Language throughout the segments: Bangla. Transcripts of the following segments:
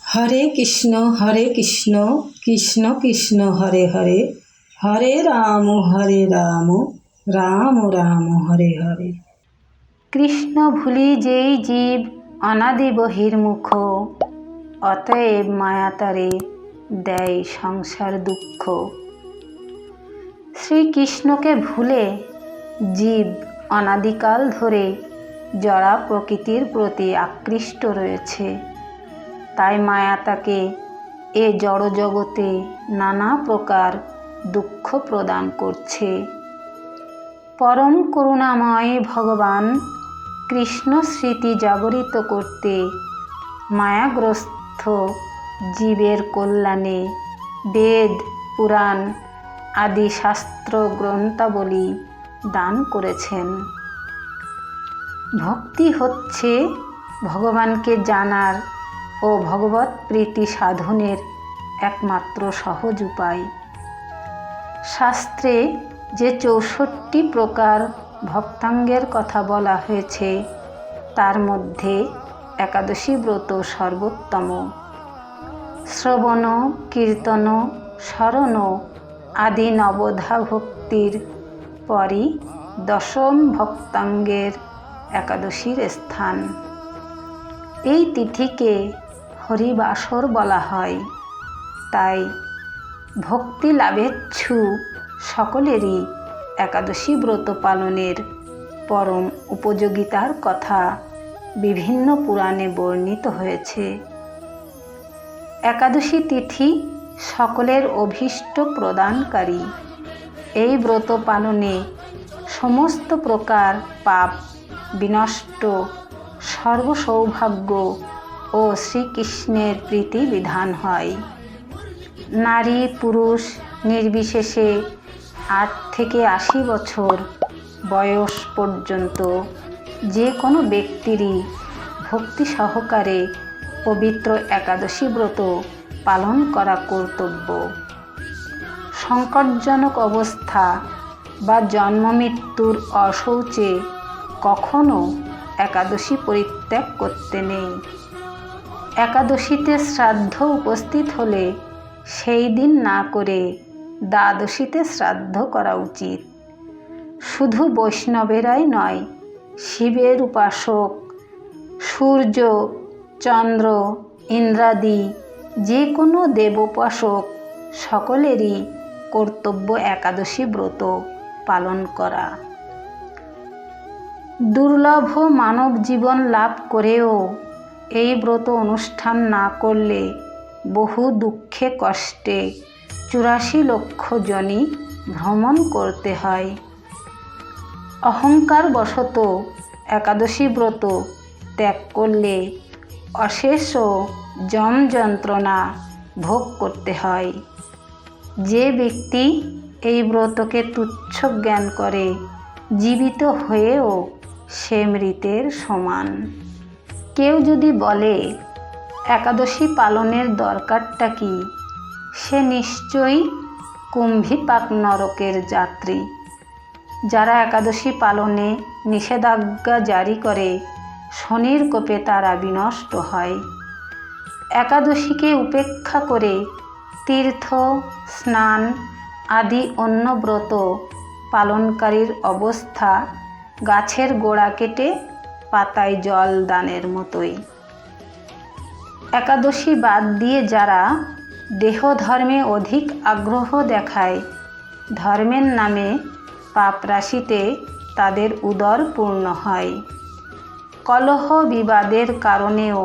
হরে কৃষ্ণ কৃষ্ণ কৃষ্ণ হরে হরে, হরে রাম রাম রাম হরে হরে। কৃষ্ণ ভুলি যেই জীব অনাদি বহির্মুখ, অতএব মায়াতারে দেয় সংসার দুঃখ। শ্রীকৃষ্ণকে ভুলে জীব অনাদিকাল ধরে জড়া প্রকৃতির প্রতি আকৃষ্ট রয়েছে। তাই মায়া তাকে এ জড়জগতে নানা প্রকার দুঃখ প্রদান করছে। পরম করুণাময় ভগবান কৃষ্ণ স্মৃতি জাগরিত করতে মায়াগ্রস্ত জীবের কল্যাণে বেদ, পুরাণ আদি শাস্ত্র গ্রন্থাবলী দান করেছেন। ভক্তি হচ্ছে ভগবানকে জানার ও ভগবৎ প্রীতি সাধনের একমাত্র সহজ উপায়। শাস্ত্রে যে ৬৪ প্রকার ভক্তাঙ্গের কথা বলা হয়েছে, তার মধ্যে একাদশী ব্রত সর্বোত্তম। শ্রবণ, কীর্তন, স্মরণ আদি নবধা ভক্তির পরই দশম ভক্তাঙ্গের একাদশীর স্থান। এই তিথিকে হরিবাসর বলা হয়। তাই ভক্তি লাভেচ্ছু সকলেরই একাদশী ব্রত পালনের পরম উপযোগিতার কথা বিভিন্ন পুরাণে বর্ণিত হয়েছে। একাদশী তিথি সকলের অভীষ্ট প্রদানকারী। এই ব্রত পালনে সমস্ত প্রকার পাপ বিনষ্ট, সর্বসৌভাগ্য ও শ্রীকৃষ্ণের প্রীতি বিধান হয়। নারী পুরুষ নির্বিশেষে ৮ থেকে ৮০ বছর বয়স পর্যন্ত যে কোনো ব্যক্তিরই ভক্তি সহকারে পবিত্র একাদশী ব্রত পালন করা কর্তব্য। সংকটজনক অবস্থা বা জন্মমৃত্যুর অশৌচে কখনো একাদশী পরিত্যাগ করতে নেই। একাদশীতে শ্রাদ্ধ উপস্থিত হলে সেই দিন না করে দ্বাদশীতে শ্রাদ্ধ করা উচিত। শুধু বৈষ্ণবেরাই নয়, শিবের উপাসক, সূর্য, চন্দ্র, ইন্দ্রাদি যে কোনো দেবোপাসক সকলেরই কর্তব্য একাদশী ব্রত পালন করা। দুর্লভ মানব জীবন লাভ করেও এই ব্রত অনুষ্ঠান না করলে বহু দুঃখে কষ্টে ৮৪ লক্ষ জনই ভ্রমণ করতে হয়। অহংকার বশত একাদশী ব্রত ত্যাগ করলে অশেষ যম যন্ত্রণা ভোগ করতে হয়। যে ব্যক্তি এই ব্রতকে তুচ্ছ জ্ঞান করে, জীবিত হয়েও সে মৃতের সমান। কেউ যদি বলে একাদশী পালনের দরকারটা কি, সে নিশ্চয়ই কুম্ভীপাক নরকের যাত্রী। যারা একাদশী পালনে নিষেধাজ্ঞা জারি করে, শনির কোপে তারা বিনষ্ট হয়। একাদশীকে উপেক্ষা করে তীর্থ, স্নান আদি অন্য ব্রত পালনকারীর অবস্থা গাছের গোড়া কেটে পাতায় জল দানের মতোই। একাদশী বাদ দিয়ে যারা দেহধর্মে অধিক আগ্রহ দেখায়, ধর্মের নামে পাপ রাশিতে তাদের উদর পূর্ণ হয়। কলহ বিবাদের কারণেও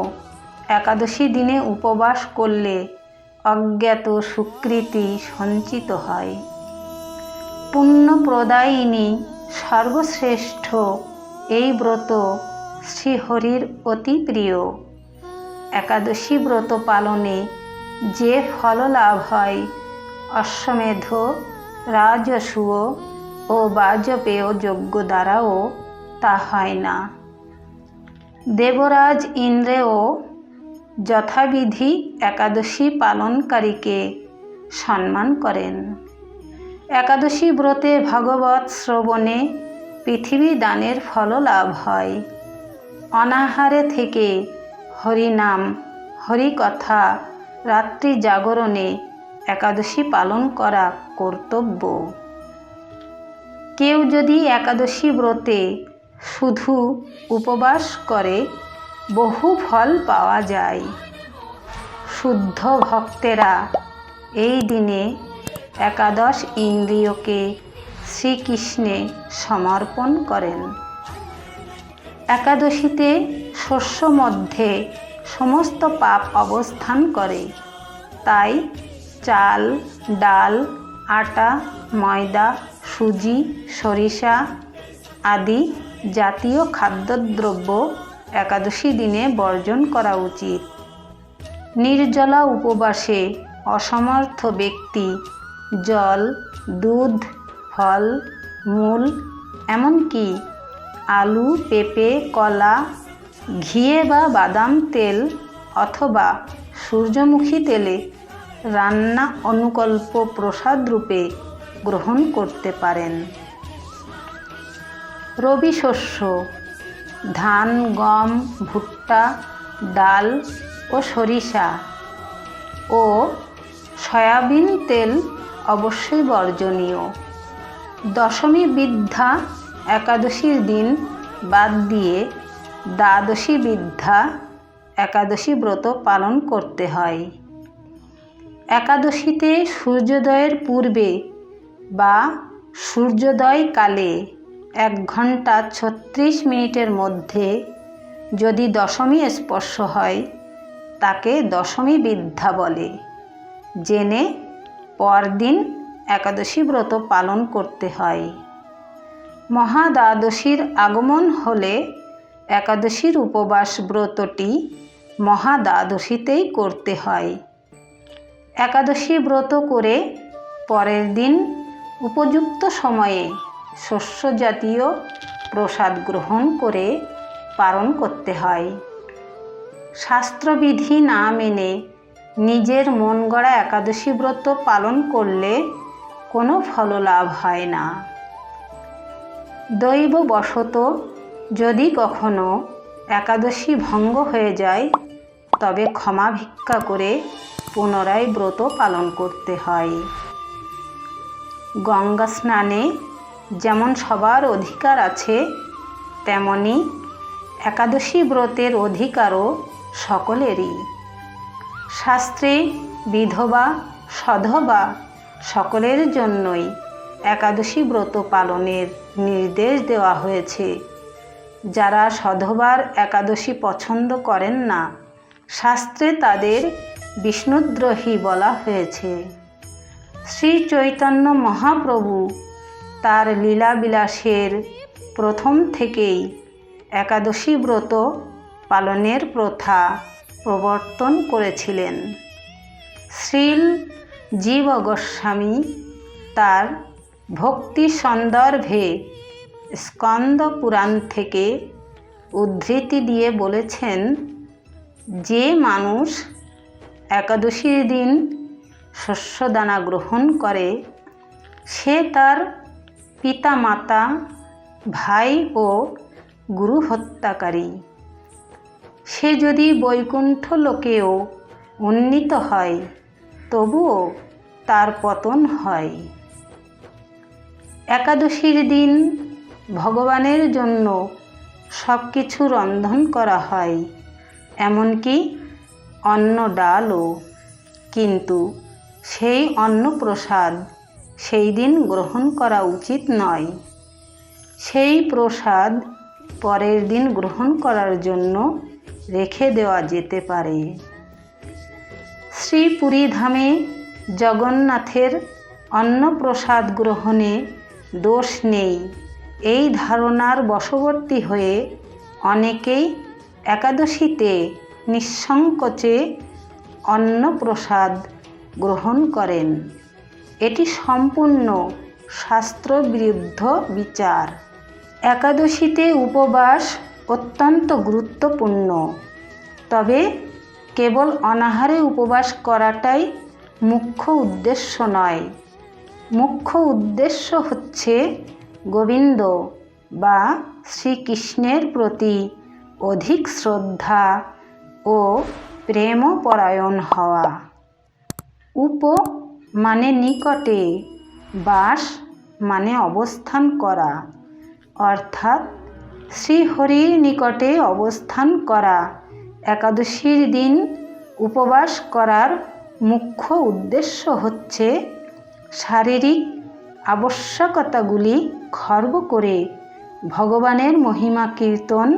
একাদশী দিনে উপবাস করলে অজ্ঞাত সুকৃতি সঞ্চিত হয়। পুণ্যপ্রদায়িনী সর্বশ্রেষ্ঠ এই ব্রত শ্রীহরির অতি প্রিয়। একাদশী ব্রত পালনে যে ফল লাভ হয়, অশ্বমেধ, রাজসূয় ও বাজপেয় যজ্ঞ দ্বারাও তা হয় না। দেবরাজ ইন্দ্রও যথাবিধি একাদশী পালনকারীকে সম্মান করেন। একাদশী ব্রতে ভাগবত শ্রবণে পৃথিবী দানের ফল লাভ হয়। অনাহারে থেকে হরিনাম হরিকথা, রাত্রি জাগরণে একাদশী পালন করা কর্তব্য। কেউ যদি একাদশী ব্রতে শুধু উপবাস করে বহু ফল পাওয়া যায়। শুদ্ধ ভক্তেরা এই দিনে একাদশ ইন্দ্রিয়কে শ্রীকৃষ্ণে সমর্পণ করেন। একাদশীতে শস্য মধ্যে সমস্ত পাপ অবস্থান করে, তাই চাল, ডাল, আটা, ময়দা, সুজি, সরিষা আদি জাতীয় খাদ্যদ্রব্য একাদশী দিনে বর্জন করা উচিত। নির্জলা উপবাসে অসমর্থ ব্যক্তি জল, দুধ, ফল, মূল, এমনকি আলু, পেঁপে, কলা, ঘিয়ে বা বাদাম তেল অথবা সূর্যমুখী তেলে রান্না অনুকল্প প্রসাদ রূপে গ্রহণ করতে পারেন। রবি শস্য ধান, গম, ভুট্টা, ডাল ও সরিষা ও সয়াবিন তেল অবশ্যই বর্জনীয়। দশমী বিদ্যা একাদশীর দিন বাদ দিয়ে দ্বাদশী বিদ্যা একাদশী ব্রত পালন করতে হয়। একাদশীতে সূর্যোদয়ের পূর্বে বা সূর্যোদয় কালে 1 ঘন্টা 36 মিনিটের মধ্যে যদি দশমী স্পর্শ হয় তাকে দশমী বিদ্যা বলে। জেনে পরদিন একাদশী ব্রত পালন করতে হয়। মহাদ্বাদশীর আগমন হলে একাদশীর উপবাস ব্রতটি মহাদ্বাদশীতেই করতে হয়। একাদশী ব্রত করে পরের দিন উপযুক্ত সময়ে শস্য জাতীয় প্রসাদ গ্রহণ করে পালন করতে হয়। শাস্ত্রবিধি না মেনে নিজের মন গড়া একাদশী ব্রত পালন করলে কোনো ফললাভ হয় না। দৈববশত যদি কখনো একাদশী ভঙ্গ হয়ে যায় তবে ক্ষমা ভিক্ষা করে পুনরায় ব্রত পালন করতে হয়। গঙ্গা স্নানে যেমন সবার অধিকার আছে, তেমনি একাদশী ব্রতের অধিকারও সকলেরই। শাস্ত্রে বিধবা, সধবা সকলের জন্যই একাদশী ব্রত পালনের নির্দেশ দেওয়া হয়েছে। যারা সধবার একাদশী পছন্দ করেন না, শাস্ত্রে তাদের বিষ্ণুদ্রোহী বলা হয়েছে। শ্রী চৈতন্য মহাপ্রভু তার লীলাবিলাসের প্রথম থেকেই একাদশী ব্রত পালনের প্রথা প্রবর্তন করেছিলেন। শ্রীল জীব গোস্বামী তার ভক্তি সন্দর্ভে স্কন্দ পুরাণ থেকে উদ্ধৃতি দিয়ে বলেছেন, যে মানুষ একাদশীর দিন শস্যদানা গ্রহণ করে সে তার পিতামাতা, ভাই ও গুরু হত্যাকারী। সে যদি বৈকুণ্ঠ লোকেও উন্নীত হয় তবুও তার পতন হয়। একাদশীর দিন ভগবানের জন্য সব কিছু রন্ধন করা হয়, এমনকি অন্ন ডালও, কিন্তু সেই অন্নপ্রসাদ সেই দিন গ্রহণ করা উচিত নয়। সেই প্রসাদ পরের দিন গ্রহণ করার জন্য রেখে দেওয়া যেতে পারে। শ্রীপুরী ধামে জগন্নাথের অন্নপ্রসাদ গ্রহণে দোষ নেই, এই ধারণার বশবর্তী হয়ে অনেকেই একাদশীতে নিঃসংকোচে অন্নপ্রসাদ গ্রহণ করেন। এটি সম্পূর্ণ শাস্ত্রবিরুদ্ধ বিচার। একাদশীতে উপবাস অত্যন্ত গুরুত্বপূর্ণ, তবে কেবল অনাহারে উপবাস করাটাই মুখ্য উদ্দেশ্য নয়। মুখ্য উদ্দেশ্য হচ্ছে গোবিন্দ বা শ্রীকৃষ্ণের প্রতি অধিক শ্রদ্ধা ও প্রেমপরায়ণ হওয়া। উপ মানে নিকটে, বাস মানে অবস্থান করা, অর্থাৎ শ্রীহরির নিকটে অবস্থান করা। একাদশীর দিন উপবাস করার মুখ্য উদ্দেশ্য হচ্ছে শারীরিক আবশ্যকতাগুলি খর্ব করে ভগবানের মহিমা কীর্তন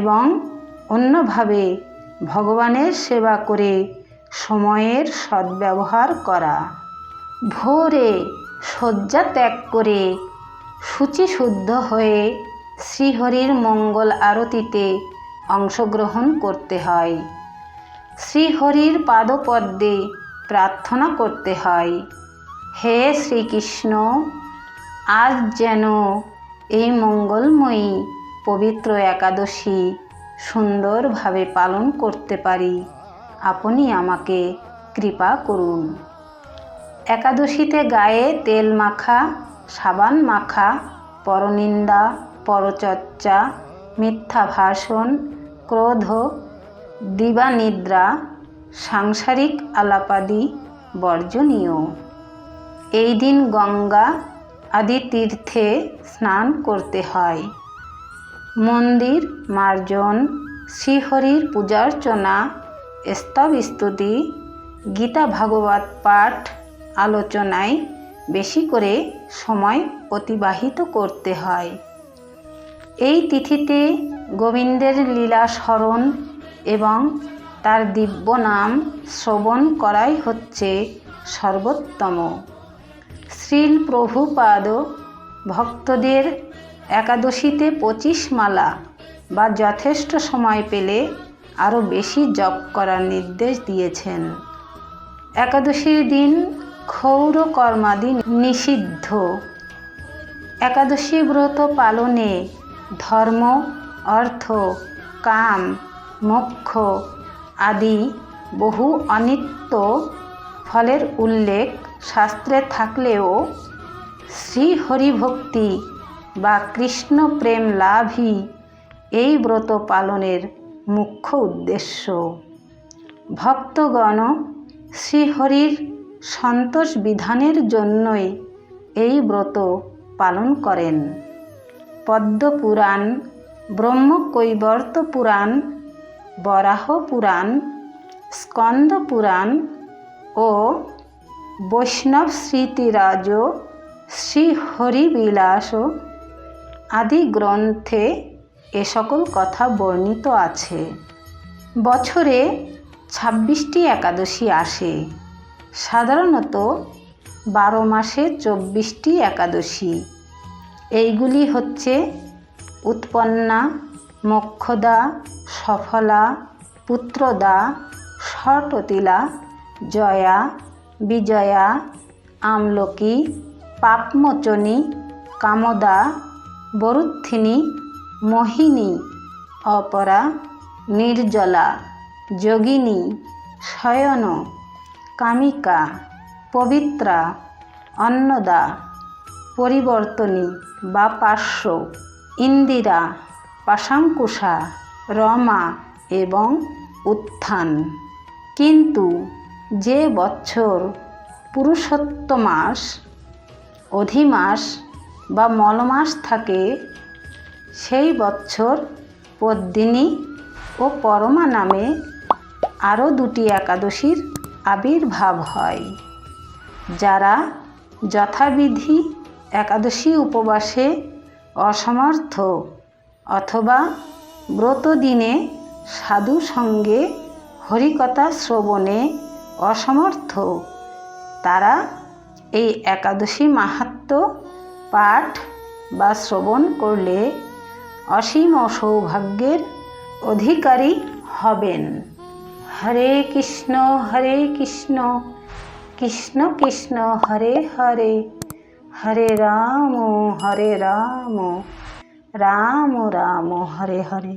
এবং অন্যভাবে ভগবানের সেবা করে সময়ের সদ্ব্যবহার করা। ভোরে শয্যা ত্যাগ করে শুচিশুদ্ধ হয়ে শ্রীহরির মঙ্গল আরতিতে অংশগ্রহণ করতে হয়। শ্রীহরির পাদপদ্মে প্রার্থনা করতে হয়, হে শ্রীকৃষ্ণ, আজ যেন এই মঙ্গলময়ী পবিত্র একাদশী সুন্দরভাবে পালন করতে পারি, আপনি আমাকে কৃপা করুন। একাদশীতে গায়ে তেল মাখা, সাবান মাখা, পরনিন্দা, পরচর্চা, মিথ্যা ভাষণ, ক্রোধ, দিবানিদ্রা, সাংসারিক আলাপাদি বর্জনীয়। এই দিন গঙ্গা আদি তীর্থে স্নান করতে হয়। মন্দির মার্জন, শ্রীহরির পূজার্চনা, স্তব স্তুতি, গীতা ভাগবত পাঠ আলোচনায় বেশি করে সময় অতিবাহিত করতে হয়। এই তিথিতে গোবিন্দের লীলা স্মরণ এবং তার দিব্য নাম শ্রবণ করাই হচ্ছে সর্বোত্তম। শ্রীল প্রভুপাদ ভক্তদের একাদশীতে 25 মালা বা যথেষ্ট সময় পেলে আরও বেশি জপ করার নির্দেশ দিয়েছেন। একাদশীর দিন ক্ষৌর কর্মাদি নিষিদ্ধ। একাদশী ব্রত পালনে ধর্ম, অর্থ, কাম, মোক্ষ আদি বহু অনিত্য ফলের উল্লেখ শাস্ত্রে থাকলেও শ্রীহরিভক্তি বা কৃষ্ণ প্রেম লাভই এই ব্রত পালনের মুখ্য উদ্দেশ্য। ভক্তগণ শ্রীহরির সন্তোষ বিধানের জন্যই এই ব্রত পালন করেন। পদ্মপুরাণ, ব্রহ্মকৈবর্ত পুরাণ, বরাহ পুরাণ, স্কন্দ পুরাণ ও বৈষ্ণব স্মৃতিরাজ, শ্রীহরিবিলাস আদি গ্রন্থে এ সকল কথা বর্ণিত আছে। বছরে 26টি একাদশী আসে। সাধারণত 12 মাসে 24টি একাদশী। এইগুলি হচ্ছে উৎপন্না, মোক্ষদা, সফলা, পুত্রদা, ষটতিলা, জয়া, বিজয়া, আমলকি, পাপমোচনী, কামদা, বরুদ্ধিনী, মোহিনী, অপরা, নির্জলা, যোগিনী, শয়ন, কামিকা, পবিত্রা, অন্নদা, পরিবর্তনী বা পার্শ্ব, ইন্দিরা, পাশাঙ্কুশা, রমা এবং উত্থান। কিন্তু যে বছর পুরুষোত্তমাস, অধিমাস বা মলমাস থাকে সেই বছর পদ্মিনী ও পরমা নামে আরও 2টি একাদশীর আবির্ভাব হয়। যারা যথাবিধি একাদশী উপবাসে অসমর্থ অথবা ব্রত দিনে সাধু সঙ্গে হরিকথা শ্রবণে অসমর্থ, তারা এই একাদশী মাহাত্ম্য পাঠ বা শ্রবণ করলে অসীম সৌভাগ্যের অধিকারী হবেন। হরে কৃষ্ণ কৃষ্ণ কৃষ্ণ হরে হরে, হরে রাম রাম রাম হরে হরে।